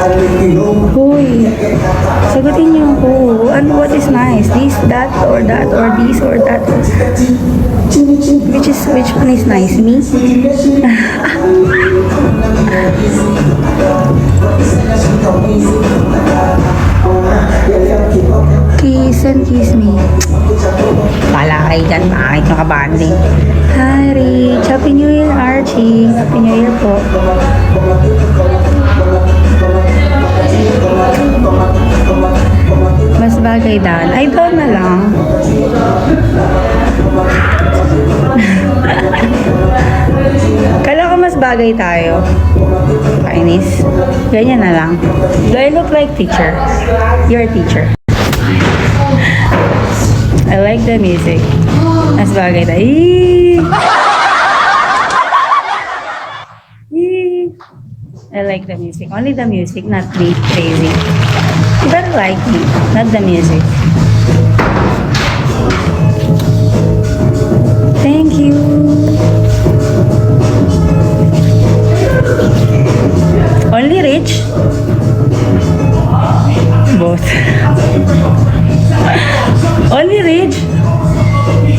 Hoy, sagutin niyo ako. Ano, what is nice? This, that, or this, or that. Which one is nice? Me? Kiss and kiss me. Pala kayo dyan, bakit nakabanding? Hi, Rich. Happy New Year, Archie. Happy New Year po. Mas bagay down. Ay, down na lang. Kala ko mas bagay tayo. Kainis. Ganyan na lang. Do I look like teacher? You're a teacher. I like the music. Mas bagay tayo. I like the music. Only the music, not me crazy. You better like me, not the music. Thank you. Only rich? Both. Only rich?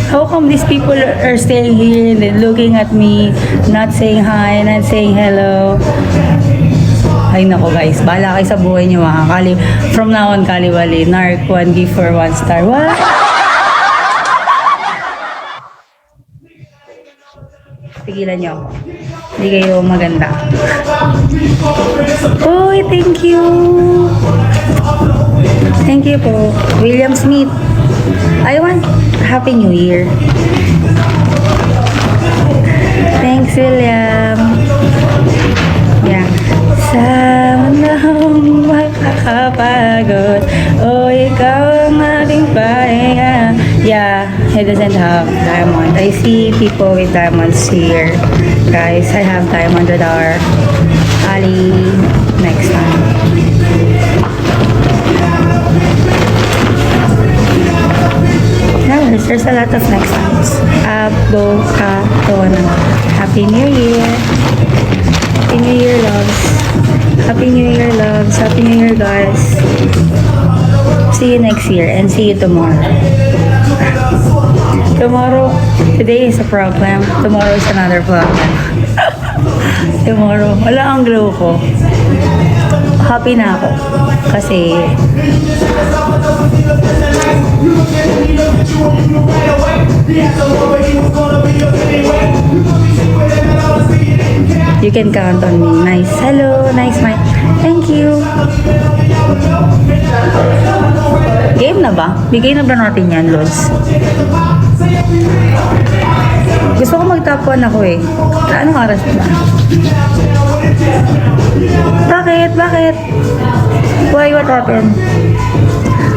How come these people are staying here and then looking at me, not saying hi, not saying hello? Ay nako guys, bahala kayo sa buhay niyo mga from now on, kaliwali, narc, 1 gift for 1 star. What? Tigilan niyo ako. Hindi kayo maganda. Uy, thank you. Thank you po. William Smith. I want Happy New Year. Thanks, William. Yeah. Sa manahong makakapagod, o ikaw ang ating pahinga. Yeah, he doesn't have diamond. I see people with diamonds here. Guys, I have diamond radar. Ali, next time. There's a lot of next times. Go, Happy New Year. Happy New Year, loves. Happy New Year, loves. Happy New Year, guys. See you next year and see you tomorrow. Today is a problem. Tomorrow is another problem. Tomorrow, wala ang glow ko. Happy na ako. Kasi you can count on me. Nice. Hello. Nice mic. Thank you. Game na ba? Bigay na ba natin yan, Lods? Gusto ko mag-top 1 ako eh. Anong oras na? Bakit? Bakit? Why? What happened?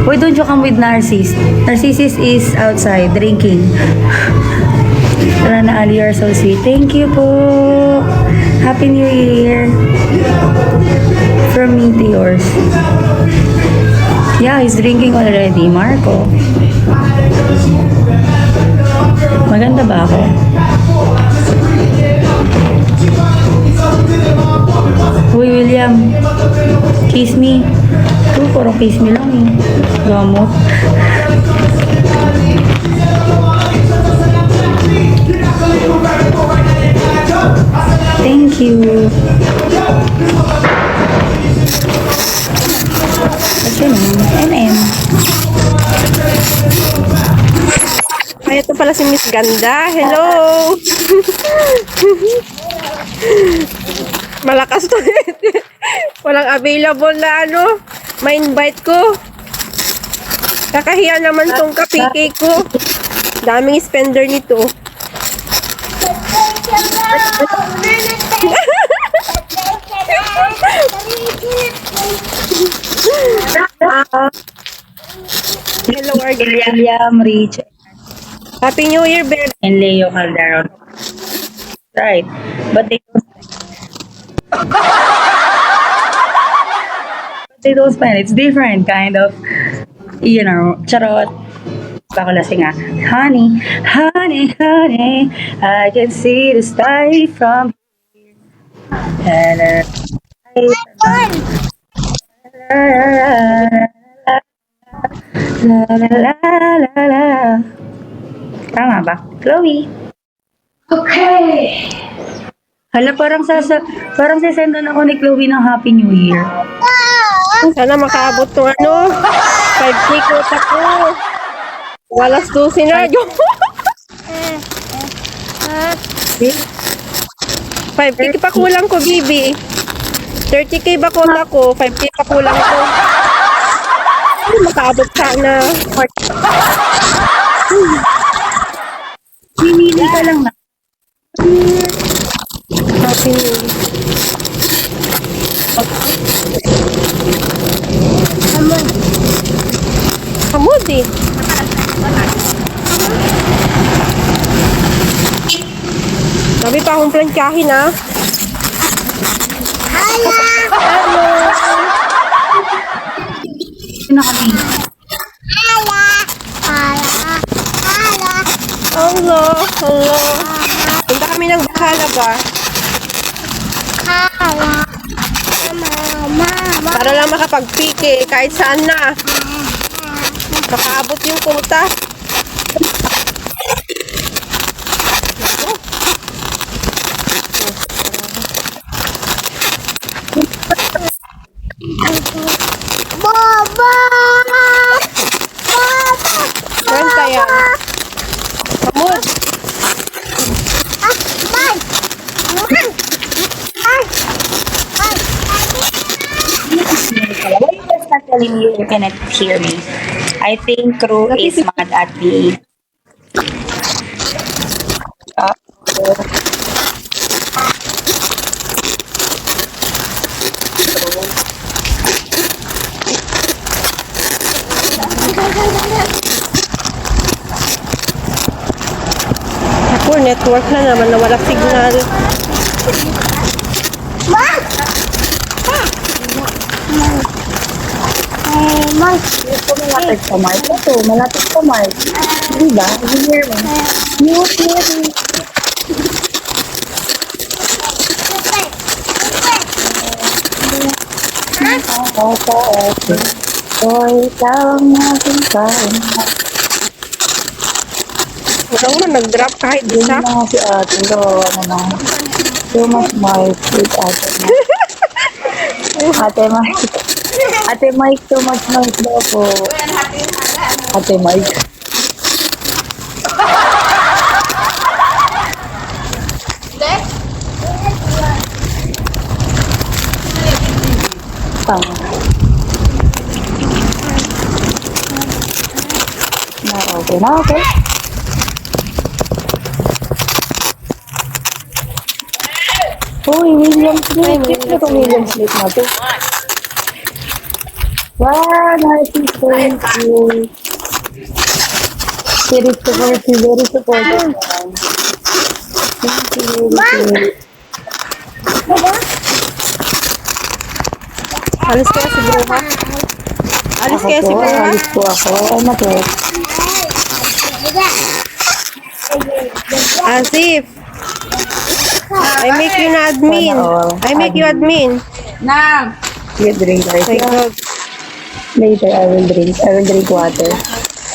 Why don't you come with Narcissus? Narcissus is outside drinking. Rana Ali, you're so sweet. Thank you po. Happy New Year. From me to yours. Yeah, he's drinking already. Marco. Maganda ba ako? Uy, William. Kiss me. Puro kiss me lang eh. Gamot. Thank you. What's your name? MM. Ay, ito pala si Miss Ganda. Hello! Malakas to. Walang available na ma-invite ko. Kakahiya naman tong kapike ko. Daming spender nito. Hello, William Rich. Happy New Year, Ben. And Leo Calderon. Right. But they don't spend. It's different kind of, charot. Bako lasing nga. Honey, honey, honey, I can see the sky from here. And La la la la la. Tama ba? Chloe. Okay. Hala, parang sisendan ako ni Chloe ng Happy New Year. Sana makaabot ng 5K quota ko. Walas 12 na. 5K pa kulang ko, Bibi. 30K ba quota ko? 5K pa kulang ko. Makaabot sana. Pimili ka lang na. Happy New Year. Hamod eh. Sabi pa akong plantyahin ah. Sino kami? Hello. Hello. Punta kami ng Bahala ba? Para lang makapag-pike kahit saan na. Makaabot yung quota. Renta yan. Hamod. Why are you guys not telling me you cannot hear me? I think Crew is mad at me. Uh, Ako, network na naman na wala signal. malapit sa Mark. Ito, malapit sa Mark. Diba? Hear mo. Mute, mute. Opo, opo. Hoy, tawag natin kain. Wala mo nag-drop kahit Yun isa. na si ate. Pero, ano na. Too much Mark with ate Mike. Ate Mike. Ate Mike, too much Mike daw po. Ate Mike. Tama. Na okay na, okay. Uy, William Smith. Sino itong William Smith natin? Wow, nice. Thank you. Very supportive, very supportive. Thank you, very Alis kaya si Bruha. Alis kaya si Bruha. Alis po ako. Ano po? Asif. I make you na admin. I make you admin. Nang, You drink My right? God. Later, I will drink. I will drink water.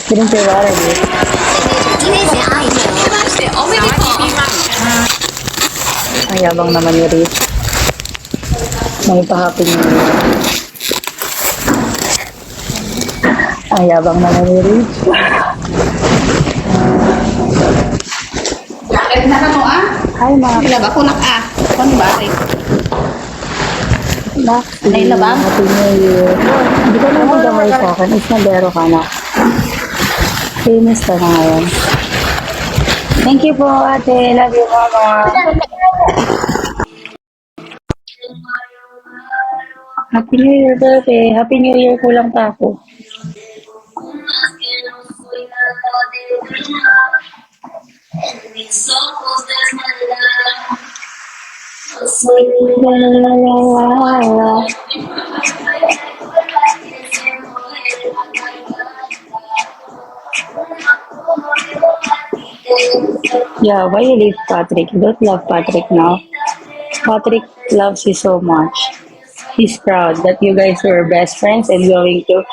Drink your water, dude. Ang yabang naman ni Rich. May pa-happy New Year. Ang yabang naman ni Rich. lakit na ka mo ah. Hi, Max. Ilaba ko nak ah. Kung ba rin? Max, Ay, labang? Happy New Year. Hindi ka naman gamay sa akin. Is nabero ka na. Famous ka na ngayon. Thank you po, ate. Love you, mama. Happy New Year, birthday. Happy New Year, kulang pa ako. Yeah, why you leave Patrick? You don't love Patrick now. Patrick loves you so much. He's proud that you guys were best friends and going to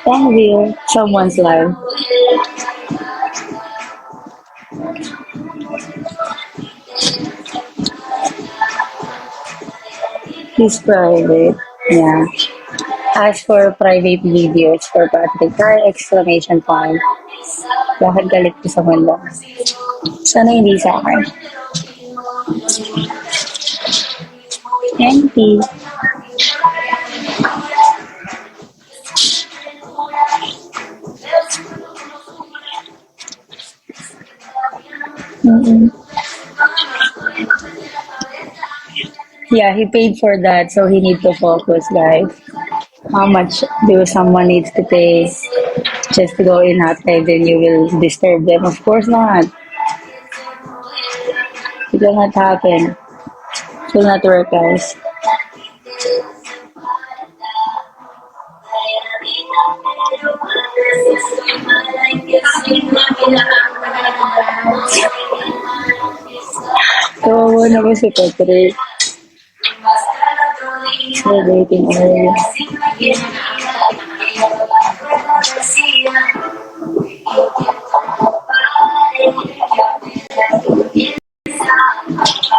Thank you. Someone's live. He's private. Yeah. As for private videos for Patrick, try exclamation point. Bakit galit ko sa mundo? Sana hindi sa akin. Empty. Mm-mm. Yeah, he paid for that, so he need to focus, guys. How much do someone needs to pay just to go in outside, then you will disturb them? Of course not. It will not happen. It will not work, guys. Kawawa naman si Patrick. Celebrating area.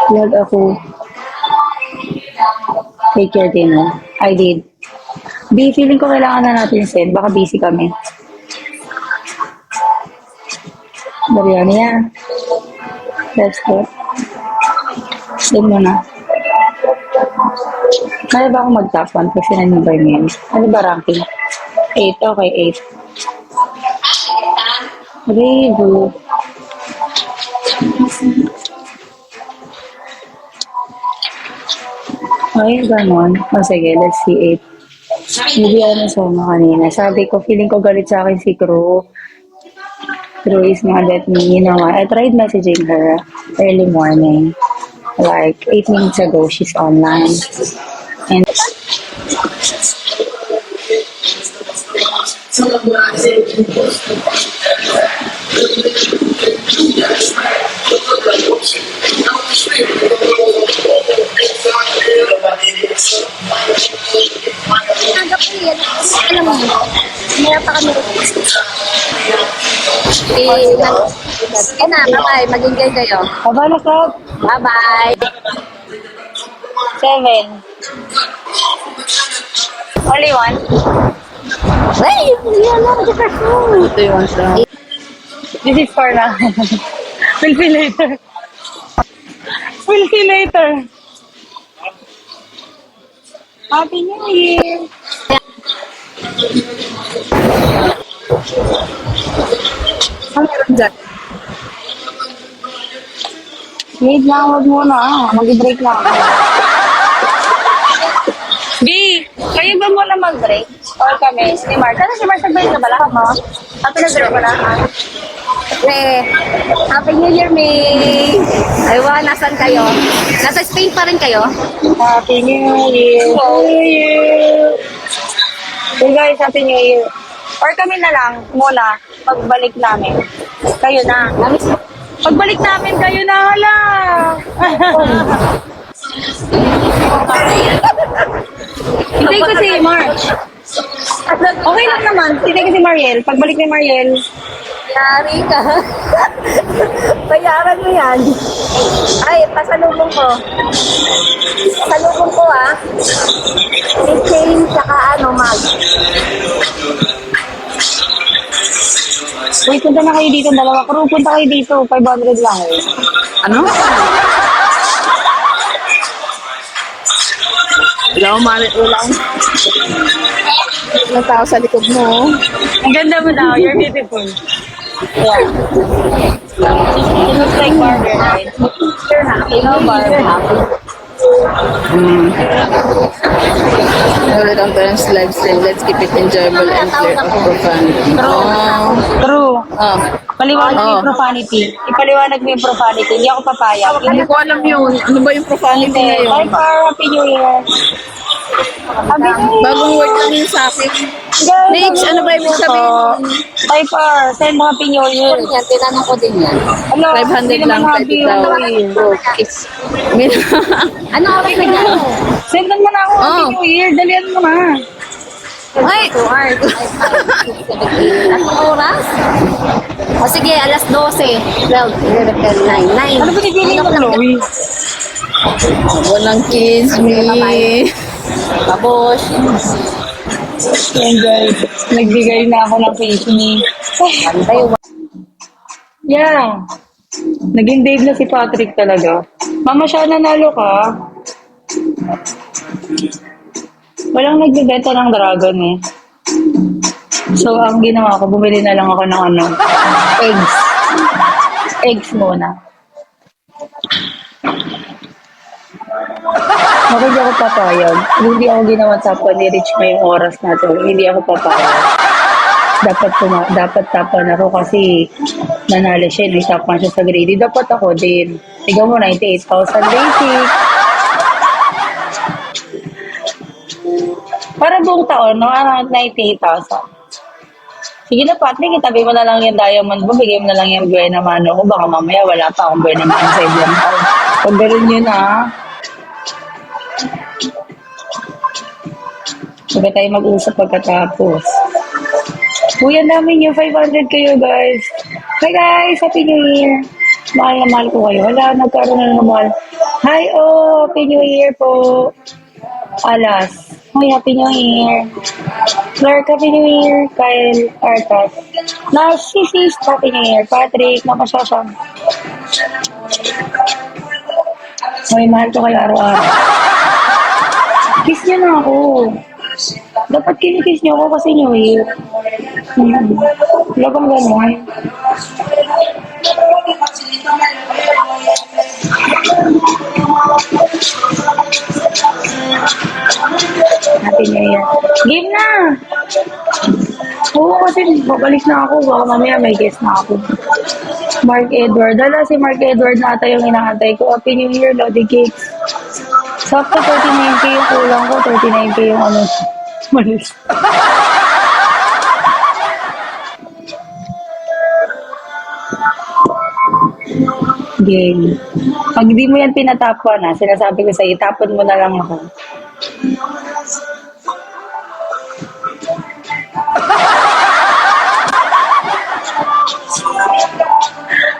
Lag ako. Take care din, no? I did. B, feeling ko kailangan na natin send. Baka busy kami. Biryani yan. Let's go. Send mo na. Kaya ba ako mag-top 1 kasi nanibay mo yan? Ano ba ranking? 8. Okay, 8. Rebo. Ay, ganon. O sige, let's see 8. Hindi ano sa mga kanina. Sabi ko, feeling ko galit sa akin si Crew. Crew is not let me, you know what? I tried messaging her early morning. Like 8 minutes ago, she's online. And Tanggap ko yan. Alam mo, mayroon pa kami rin. Sige na, bye-bye. Mag-enjoy kayo. Abala ka. Bye-bye. 7. Only 1. Hey, yan lang. Ito yung sa... This is for now. We'll see later. We'll see later. Happy New Year! Ano meron dyan? Wait lang, wag muna. Mag-break lang ako. B, kayo ba muna mag-break? Or kami? Si Mark. Kasi si Mark nag-break na ba lahat mo? At nag-break ba lahat? Happy New Year, May. Aywa, nasan kayo? Nasa Spain pa rin kayo? Happy New Year! New Year! So guys, Happy New Year! Or kami na lang muna pagbalik namin. Kayo na. Pagbalik namin, kayo na. Hala! Hindi ko si March. Okay lang naman. Hindi ko si Mariel. Pagbalik ni Mariel, Yari ka. Bayaran mo yan. Ay, pasalubong ko. Pasalubong ko, ah. May chain, tsaka mag. wait, punta na kayo dito. Dalawa crew, punta kayo dito. 500 lang eh. Ano? Wala akong malit. Wala akong... Walang tao sa likod mo. Ang ganda mo daw. You're beautiful. Yeah. It looks like Barbie, right? You're happy. No, Barbie. Hold on parents live stream. Let's keep it enjoyable and clear of profanity. True. Oh. Paliwanag mo Oo. yung profanity. Ipaliwanag mo yung profanity. Hindi ako papayag. Hindi ko alam yun. Ano ba yung profanity Bye, ngayon? Happy New Year. Happy New Year. Bagong word lang yun sa akin. Guys, Mitch, ano ba ibig sabihin? Piper, send mo Happy New Year. Yan, tinanong ko din yan. Ano, 500 lang, Happy pwede daw. New Year. Kiss. Min- Ano oras na yan? Sendan mo na ako Happy Oh. New Year. Dalian mo na. Ay! 2 hours. 3 oras? O sige, alas 12. 12, 11, 10, 9. 9. Ano ba nagpili mo, Chloe? Walang kiss me. Tapos, Yan guys, nagbigay na ako ng face me. bantay. Yeah. Naging Dave na si Patrick talaga. Mama, siya nanalo ka. Walang nagbibenta ng dragon eh. So, ang ginawa ko, bumili na lang ako ng eggs. Eggs muna. Bakit hindi ako papayag? Hindi ako ginawa tapon, ni-reach mo yung oras natin. Hindi ako papayag. Dapat tapan ako kasi nanalo siya, nagtapan siya sa grade. Dapat ako din. Tignan mo, 98,000 basic. Para buong taon, no? Around 98,000. Sige na, Patrick, itabi mo na lang yung diamond mo, bigay mo na lang yung buena mano ko. Baka mamaya wala pa akong buena mano sa ibang taon. Pag ganun yun, ha? Huwag tayo mag-usap pagkatapos. Uy, ang dami nyo. 500 kayo, guys. Hi, guys. Happy New Year. Mahal na mahal ko kayo. Wala, nagkaroon na ng mahal. Hi, oh. Happy New Year po. Alas. Uy, Happy New Year. Clark, Happy New Year. Kyle, Artas. Narcissus, Happy New Year. Patrick, Makasyasam. Uy, mahal ko kayo araw-araw. Kiss niyo na ako. Dapat kinikiss niyo ako kasi New Year. Wala bang gano'n? Happy New Year. Game na! Oo, kasi babalik na ako. Baka mamaya may guest na ako. Mark Edward. Dala si Mark Edward na ata yung inaantay ko. Happy New Year, Lodi Cakes. Sakto 39k yung kulang ko. 39k yung malis. Game. Pag di mo yan pinatapon sinasabi ko sa'yo, itapon mo na lang ako.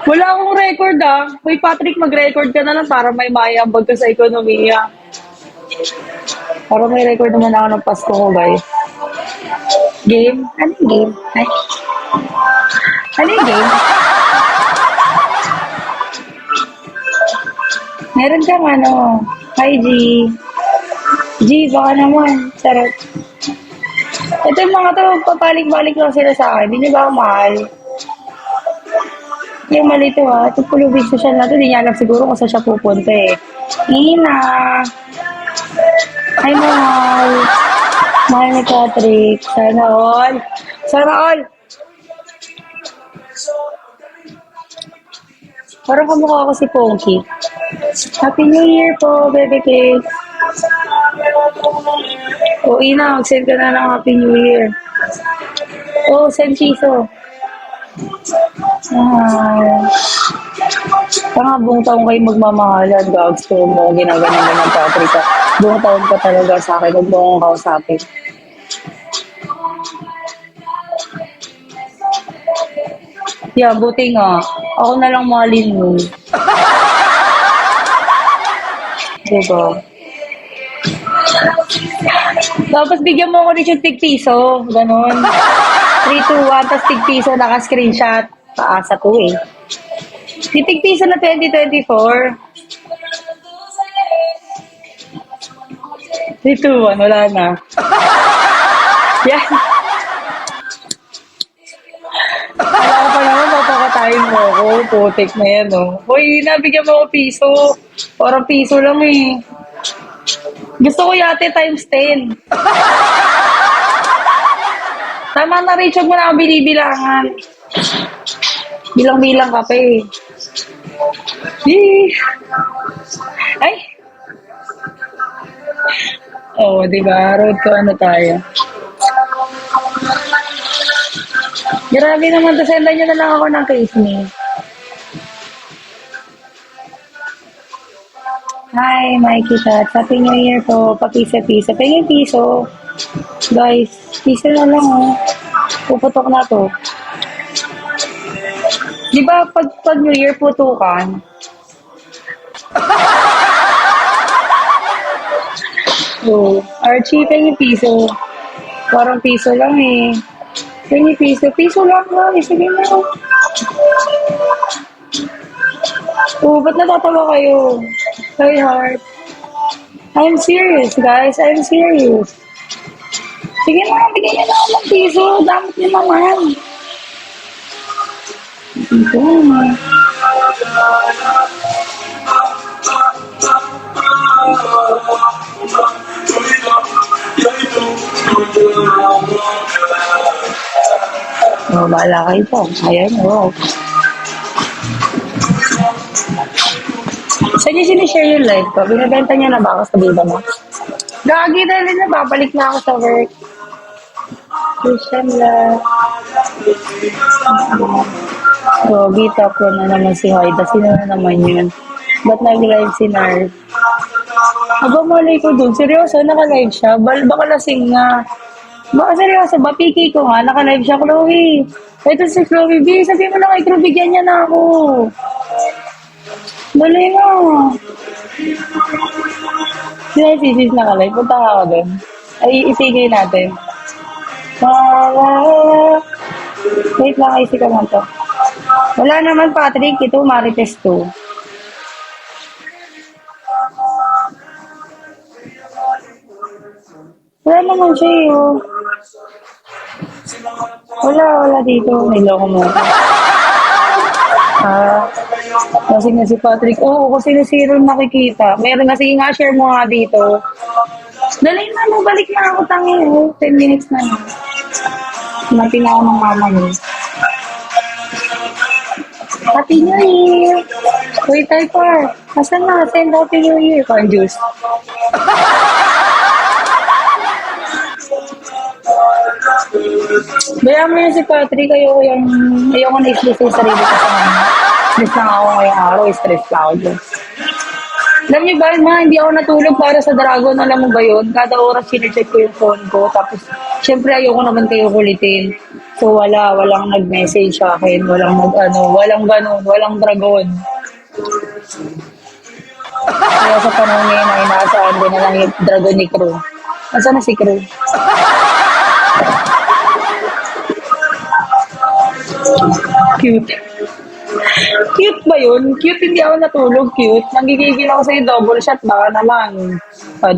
Wala akong record Hoy Patrick, mag-record ka na lang para may mayambag ka sa ekonomiya. Para may record naman ako ng Pasko ko, guys. Game? Ano yung game? Ay. Ano yung game? Meron kang hi G. G, baka naman. Sarap. Ito yung mga to, papalik-balik lang sila sa akin. Hindi niyo ba ako mahal? Yung mali to ito pulubig social na to, hindi niya alam siguro kung saan siya pupunta eh. Ina! Ay, mahal. Mahal ni Patrick. Sana all. Sana all. Parang kamukha ako si Ponky. Happy New Year po, baby cake. O, Ina, mag-send ka na ng Happy New Year. Oh, send piso. Tanga, buong taon kayo magmamahalan. Gags to mo, ginaganon ng Patrick. Buong taon ka talaga sa akin. Huwag mo akong kausapin. Yeah, buti nga. Ako na lang mahalin mo. Diba? Tapos bigyan mo ako rin yung tig-piso. Ganon. 3, 2, 1, tapos tig-piso, naka-screenshot. Paasa to eh. Yung tig-piso na 2024. 3, 2, 1, wala na. Yan. Wala ko pa naman, papakatayin mo ako. Putik na yan, Hoy, nabigyan mo ako piso. Parang piso lang eh. Gusto ko yate times 10. Tama na, Rachel, mo na ako binibilangan. Bilang-bilang ka pa eh. Yee! Ay! Oo, diba? Road to tayo. Grabe naman to. Sendan nyo na lang ako ng case me. Hi, Mikey Chat. Happy New Year po. Pa-piso-piso. Pengin piso. Guys, piso na lang oh. Puputok na to. Di ba pag New Year putukan? Oh, Archie, pengin piso. Parang piso lang eh. Pengin piso. Piso lang ba? Sige na. Oh, ba't natatawa kayo? My heart. I'm serious, guys. I'm serious. Sige na, bigyan niyo na ako ng piso. Damot niyo naman. Piso naman. Oh, bahala kayo po. Ayan, oh. Saan niyo sinishare yung live ko? Binibenta niya na ba ako sa Viva Max? Gagi dahil na, babalik na ako sa work. Christian lang. So, bitap ko na naman si Haida. Sino na naman yun? Ba't nag-live si Narf? Aba, malay ko dun. Seryoso, naka-live siya. Baka lasing nga. Baka seryoso, ba? Piki ko nga. Naka-live siya, Chloe. Ito si Chloe B. Sabihin mo na kay Chloe, bigyan niya na ako. Dali na. Sila si Sis naka-live. Punta ka ako dun. Ay, isigay natin. Wait lang, ay ka lang to. Wala naman, Patrick. Ito, Marites to. Wala naman siya eh, oh. Wala dito. Niloko mo. Lasing na si Patrick. Oo, kasi na zero nakikita. Meron na, sige nga, share mo nga dito. Dali na, balik na ako, tangi. 10 minutes na lang. Natin ako ng mama niyo. Happy New Year! Wait, Typer. Asan na? Send Happy New Year. Conjuice. Bayaan mo yun si Patrick. Ayoko na i-stress yung sarili ko sa mga. Stress lang ako ngayong araw. Stress lang ako dyan. Alam niyo ba, hindi ako natulog para sa Dragon. Alam mo ba yun? Kada oras sinecheck ko yung phone ko. Tapos, syempre ayoko naman kayo kulitin. So, walang nag-message sa akin. Walang ganun. Walang Dragon. Kaya sa panahon ngayon ay inaasaan din na lang yung Dragon ni Crew. Nasaan na si Crew? Cute. Cute ba yun? Cute, hindi ako natulog. Cute. Nanggigigil ako sa'yo, double shot. Baka naman.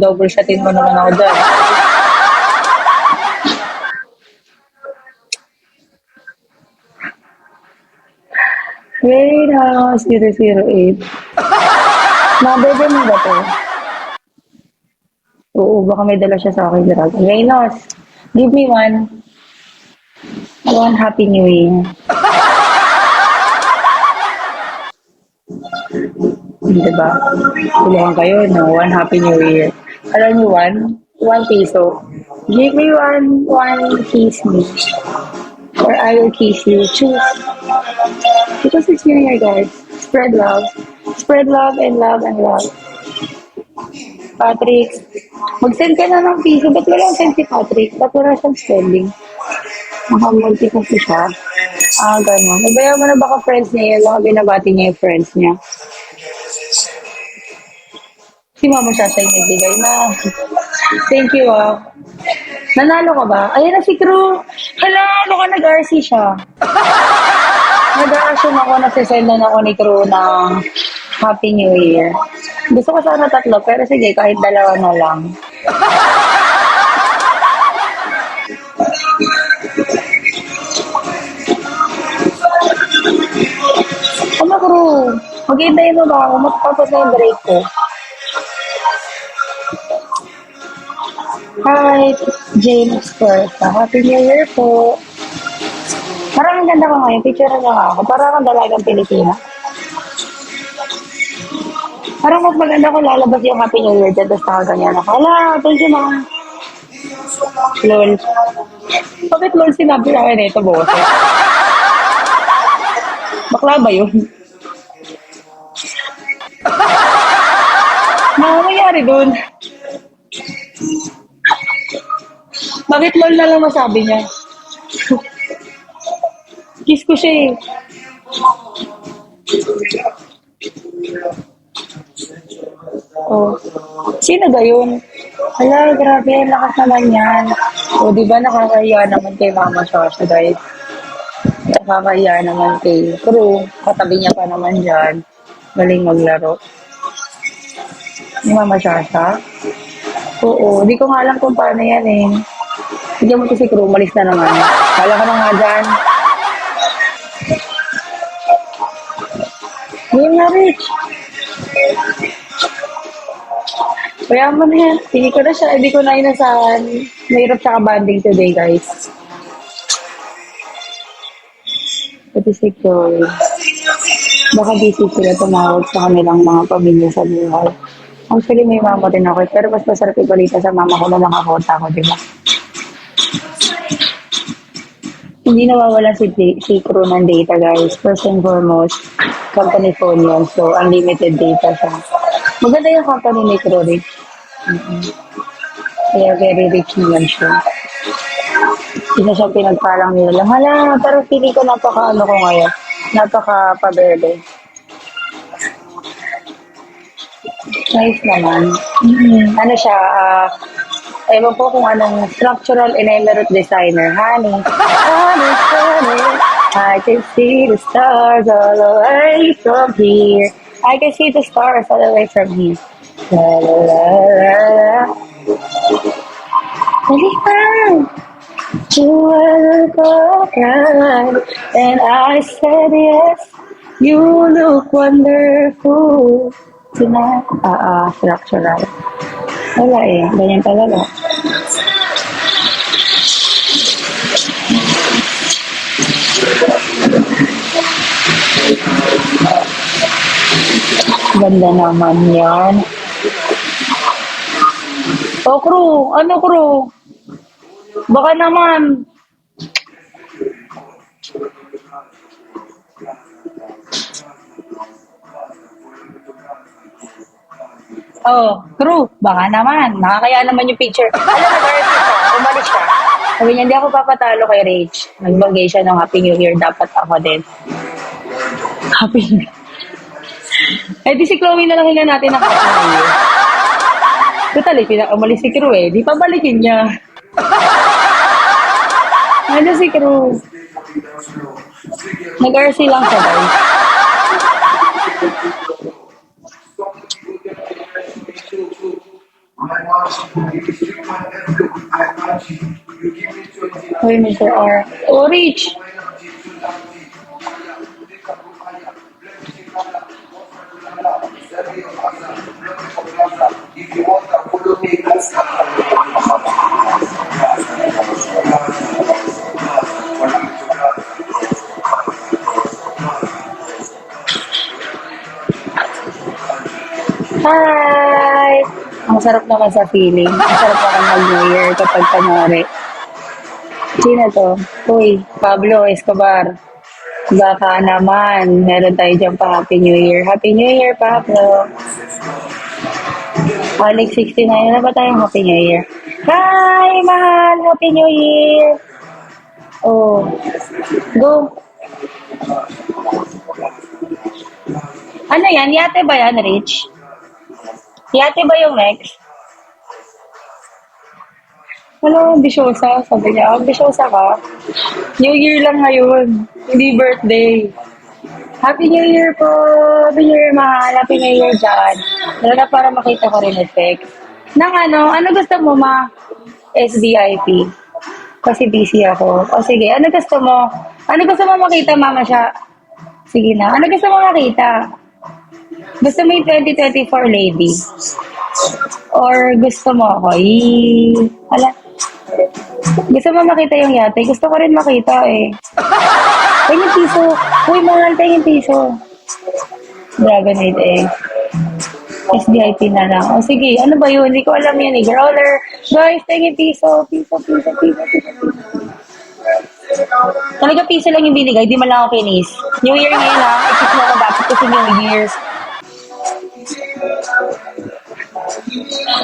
Double shotin mo naman ako dyan. Wait, 008. Nabebe mo ba to? Oo, baka may dala siya sa akin. Reynos, give me one. One Happy New Year. Diba? Tulungan kayo, no? One Happy New Year. Alam niyo, one piso. Give me one kiss me. Or I will kiss you. Choose. Because it's New Year, guys. Spread love. Spread love and love and love. Patrick, mag-send ka na ng piso. Ba't walang send si Patrick? Ba't wala siyang spending? Makamulti kasi siya. Gano'n. Nabayaw mo na baka friends niya yun. Baka binabati niya yung friends niya. Si Mama siya yung nagbigay na. Thank you, Nanalo ka ba? Ayan na si Crew. Hala, baka nag-RC siya. Nag-assume ako na sisendan ako ni Crew ng Happy New Year. Gusto ko sana 3, pero sige, kahit 2 na lang. Ano, Crew? Mag-iintayin mo ba ako? Matapos na yung break ko. Hi, James Corsa. Happy New Year po. Parang ang ganda ko ngayon. Picture na ako. Parang ang dalagang Pilipina. Parang mas maganda ko lalabas yung Happy New Year dyan. Tapos nakaganyan ako. Hala, thank you, ma. Lol. Bakit lol sinabi sa akin ito, boss? Bakla ba yun? nangyari dun? Bakit lol na lang masabi niya? Kiss ko siya eh. Oh. Sino ba yun? Hala, grabe, ang lakas naman yan. O, di ba nakakahiya naman kay Mama Shasha, guys? Nakakahiya naman kay Crew. Katabi niya pa naman dyan. Galing maglaro. Ni Mama Shasha? Oo, di ko nga alam kung paano yan eh. Bigyan mo to si Crew, malis na naman. Kala ka na nga dyan. Game na, Rich. Kaya mo na yan. Hindi ko na siya, hindi ko na inasahan. Mahirap siya ka-banding today, guys. Pati si Chloe. Baka busy sila tumawag sa kanilang mga pamilya sa buhay. Actually, may mama din ako. Pero mas masarap ibalita sa mama ko na nakakota ko, di ba? Hindi nawawala si Crew ng data, guys. First and foremost, company phone yun. So, unlimited data siya. Maganda yung company ni Crew, Rick. Kaya very rich naman siya. Isa siyang pinagpalang nila lang. Hala, pero feeling ko napaka-ano ko ngayon. Napaka-paberde. Nice naman. Ano siya, ewan po kung anong structural and emirate designer. Honey, honey, honey, I can see the stars all the way from here. I can see the stars all the way from here. La la la la la. Halika. You were right, and I said yes. You look wonderful tonight. Structural. Wala eh, ganyan talaga. Ganda naman yan. Oh, Crew! Ano, Crew? Baka naman. Oh, Crew, baka naman. Nakakaya naman yung picture. Alam na, Gareth siya. Umalis siya. Sabi niya, hindi ako papatalo kay Rach. Nagbagay siya ng Happy New Year. Dapat ako din. Happy New Year. Eh, di si Chloe na lang hila natin ng Happy New Year. Total, umalis si Crew eh. Di pa balikin niya. Ano si Crew? Nag-RC lang siya, guys. Hoy, Mr. R. Oh, Rich! Hi! Ang sarap naman sa feeling. Ang sarap naman mag-New Year kapag pangyari. Sino to? Uy, Pablo Escobar. Baka naman, meron tayo dyan pa Happy New Year. Happy New Year, Pablo. Alex 69, na ba tayong Happy New Year? Hi, mahal! Happy New Year! Oh, go! Ano yan? Yate ba yan, Rich? Yate ba yung next? Ano, ambisyosa? Sabi niya, ambisyosa ka? New Year lang ngayon. Hindi birthday. Happy New Year po! Happy New Year, mahal! Happy New Year dyan. Lalo para makita ko rin effect. Nang ano gusto mo, ma? SVIP. Kasi busy ako. O sige, ano gusto mo? Ano gusto mo makita, mama siya? Sige na. Ano gusto mo makita? Gusto mo yung 2024 lady? Or gusto mo ako? Hala. Gusto mo makita yung yate? Gusto ko rin makita eh. Tingin piso. Uy, mahal, tingin piso. Dragonade egg. SDIP na lang. O sige, ano ba yun? Hindi ko alam yan eh. Growler. Guys, tingin piso. Piso. Talaga piso lang yung binigay. Di man lang ako kinis. New Year ngayon ha. Ikit mo ako dapat kasi New Year.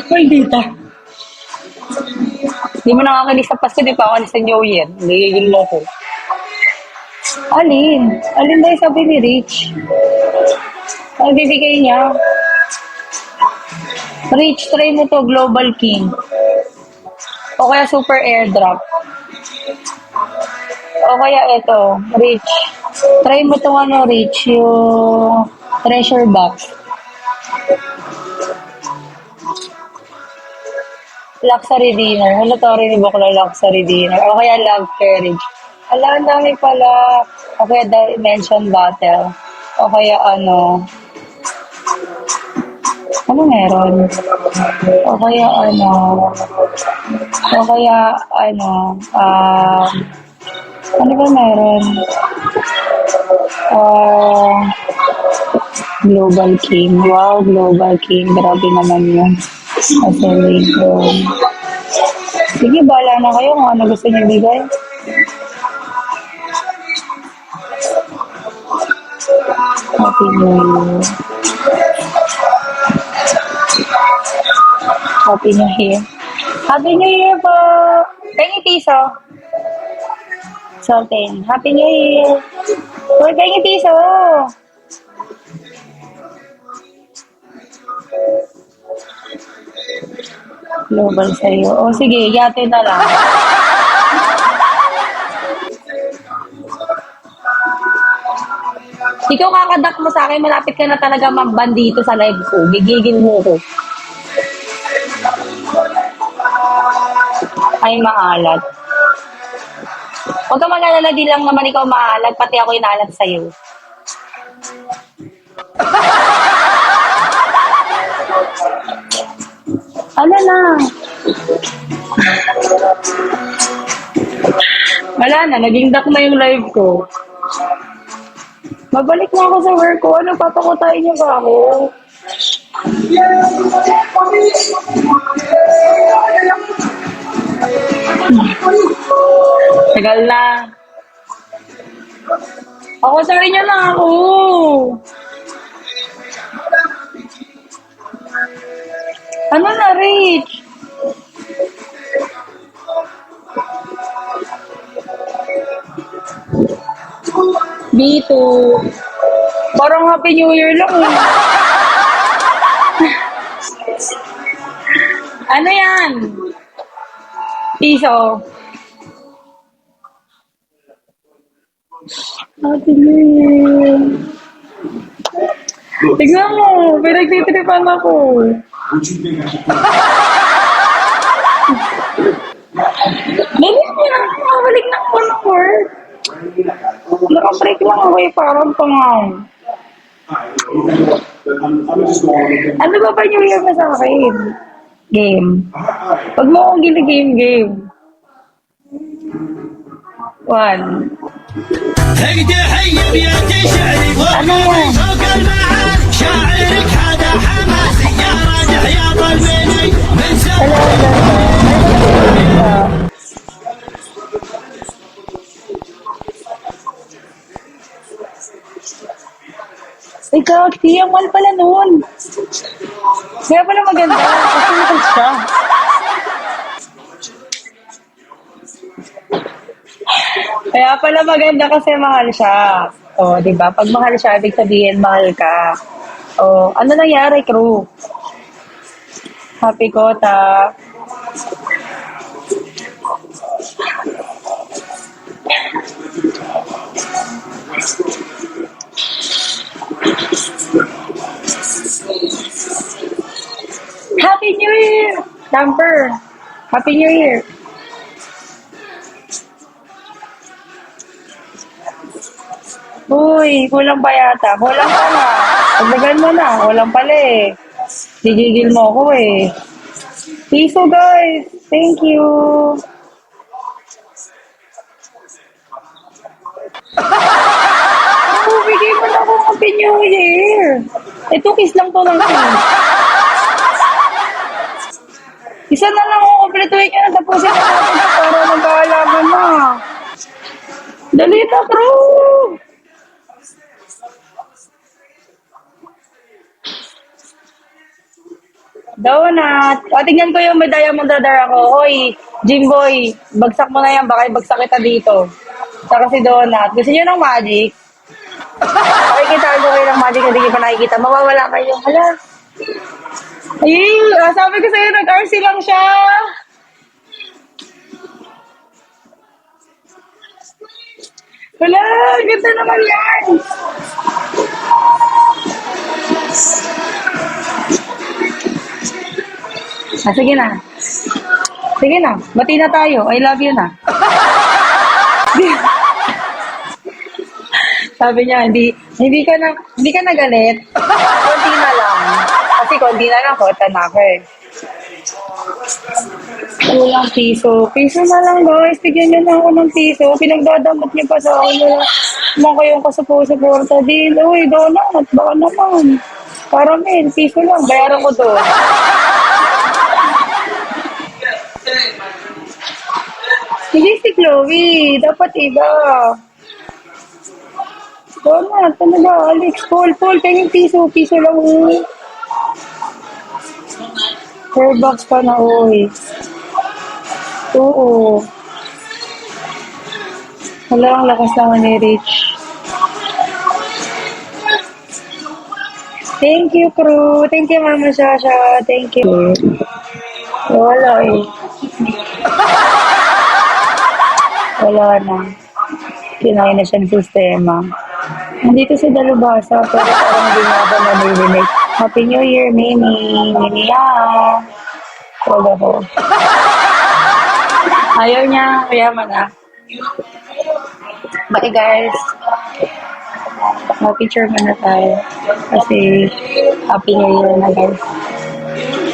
Maldita. Di mo nakakilig sa Pasko, di pa ako alis sa New Year. Nagigil mo ko. Alin? Alin ba yung sabi ni Rich? Ang bibigay niya. Rich, try mo to, Global King. O kaya Super Airdrop. O kaya ito, Rich. Try mo to Rich, yung treasure box. Luxury dinner. Ano to rin ibang ko luxury dinner. O kaya love carriage. Ala, ang dami pala. O kaya dimension bottle. O kaya ano meron? O kaya ano ba meron? Global King. Wow, Global King. Grabe naman yun. Isolation. Sige, bahala na kayo kung ano gusto niyo bigay. Happy New Year. Happy New Year. Happy New Year po! Pengi piso. Sultan. Happy New Year. Uy, pengi piso. Global sa'yo. O sige, yate na lang. Ikaw kakadak mo sa akin, malapit ka na talaga mamban dito sa live ko. Gigigil mo ko. Ay, maalat. Huwag ka mag-alala, di lang naman ikaw maalat, pati ako inalat sa'yo. Ano na? Wala na, naging dak na yung live ko. Mabalik na ako sa work ko. Ano, papakutayin niyo ba ako? Tagal na. Ako, sorry niyo lang ako. Ano na, Rich? Dito. Parang Happy New Year lang eh. Ano yan? Piso. Happy New Year. Tignan mo, pinagtitripan ako. Dali mo na, mabalik na ako ng work. Naka-break lang ako eh, parang pangaw. Ano ba New Year na sa akin? Game. Pag mo akong game. 1. اقدر حي بيدي شعري فوق فوق المعاد شاعرك هذا حماسي يا راجح يا ظلمني من Ikaw, ang mahal pala nun. Kaya pala maganda. Kasi mahal siya. Kaya pala maganda kasi mahal siya. O, di ba? Pag mahal siya, ibig sabihin mahal ka. O, ano nangyari, crew? Happy Kota. Happy New Year! Damper. Happy New Year. Uy, kulang pa yata. Kulang pa na. Pagdagan mo na. Kulang pala eh. Gigigil mo ako eh. Piso guys. Thank you. Oh, bigay mo na ako Happy New Year. Ito, kiss lang to lang. Isa na lang ako kompletuhin nyo na tapusin na natin para magkaalaman na. Dali na, bro! Donut. O, tingnan ko yung may diamond radar ako. Hoy, Jimboy, bagsak mo na yan. Baka ibagsak kita dito. Saka si Donut. Gusto niyo ng magic? Pakikita ko kayo ng magic na hindi niyo pa nakikita. Mawawala kayo. Hala. Ay, sabi ko sa'yo, nag-RC lang siya. Wala, ganda naman yan. Sige na. Sige na, bati na tayo. I love you na. Sabi niya, hindi ka nagalit. Konti na lang. Kasi konti na lang, kota na ako eh. Kulang piso. Piso na lang guys. Bigyan niyo na ako ng piso. Pinagdadamot niyo pa sa akin. Wala kayong kasupo-suporta din. Uy, Donut. Baka naman. Caramel. Piso lang. Bayaran ko to. Hindi si Chloe. Dapat iba. Donut. Talaga. Alex. Paul. Kanyang piso. Piso lang. Starbucks pa na, uy. Oo. Wala, ang lakas naman ni Rich. Thank you, crew. Thank you, Mama Shasha. Thank you. Wala eh. Wala na. Kinain na siya ng sistema. Nandito si Dalubasa, pero parang hindi nga ba nalilinig. Happy New Year, Mimi. Mimi ya. Wala ko. Ayaw niya. Kaya na. Bye guys. Mag-picture muna tayo. Kasi Happy New Year na guys.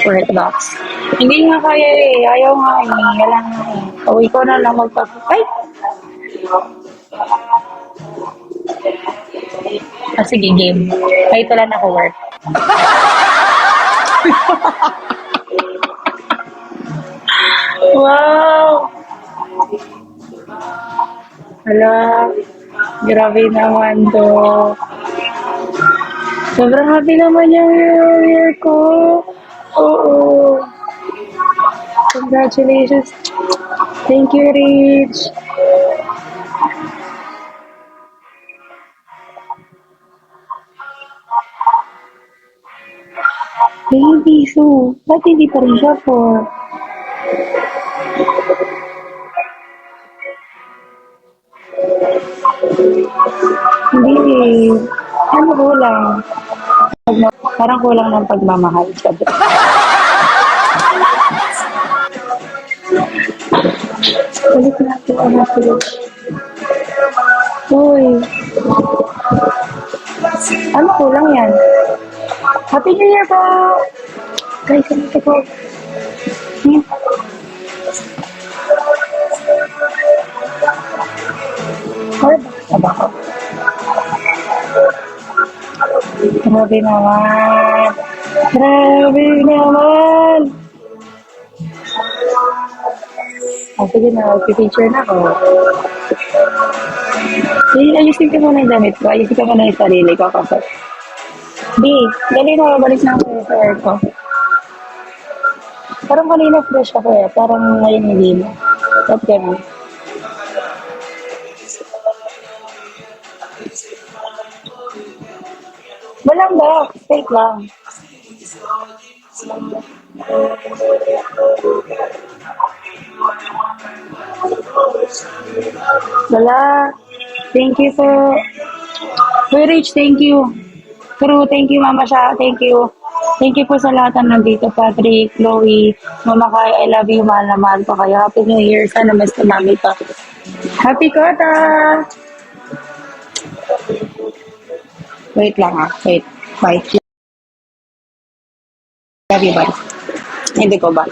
Work box. Hindi nga kaya eh. Ayaw nga eh. Wala nga eh. Uwi ko na lang ay! Sige, game. Kahit wala na ako work. Wow! Hala, grabe naman to. Sobrang happy naman yung year ko. Oo. Congratulations. Thank you, Rich. Baby, so, ba't hindi pa rin siya for? Hindi eh. Ano kulang? Parang kulang ng pagmamahal. Sabi. Balik natin ang natin. Uy. Ano kulang yan? Happy New Year po! Guys, ano ito po? Aba ko. Grabe naman! Grabe naman! Sige na, mag-picture na ako. Ayusin ko muna yung damit ko. Ayusin ko muna yung sarili ko kasi. Dali na, balik na ako sa air ko. Parang kanina fresh ako eh. Parang ngayon hindi na. Ba't ganun? Walang ba? Fake lang. Wala. Thank you po. Uy, Rich, thank you. Crew, thank you, Mama Sha. Thank you. Thank you po sa lahat ng nandito. Patrick, Chloe, Mama Kai, I love you. Mahal na mahal ko kayo. Happy New Year. Sana mas tumami pa. Happy Kota! Wait lang ah. Wait. Bye. Love you, bye. Hindi ko ba?